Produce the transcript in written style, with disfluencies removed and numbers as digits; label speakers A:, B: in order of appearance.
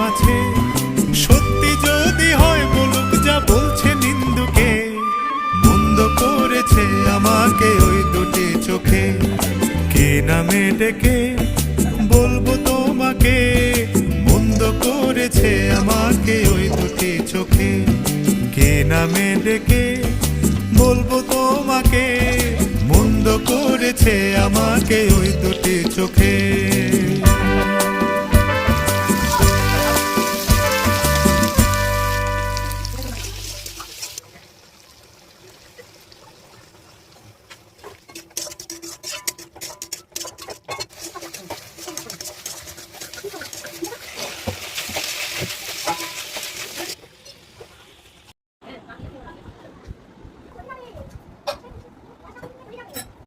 A: মাঝে। সত্যি যদি হয় বলুক যা বলছে নিন্দুকে, মন্দ করেছে আমাকে ওই দুটি চোখে। কে নামে ডেকে বলবো তোমাকে, মন্দ করেছে আমাকে ওই দুটি চোখে। কে নামে ডেকে বলবো তোমাকে, মন্দ করেছে আমাকে ওই দুটি চোখে।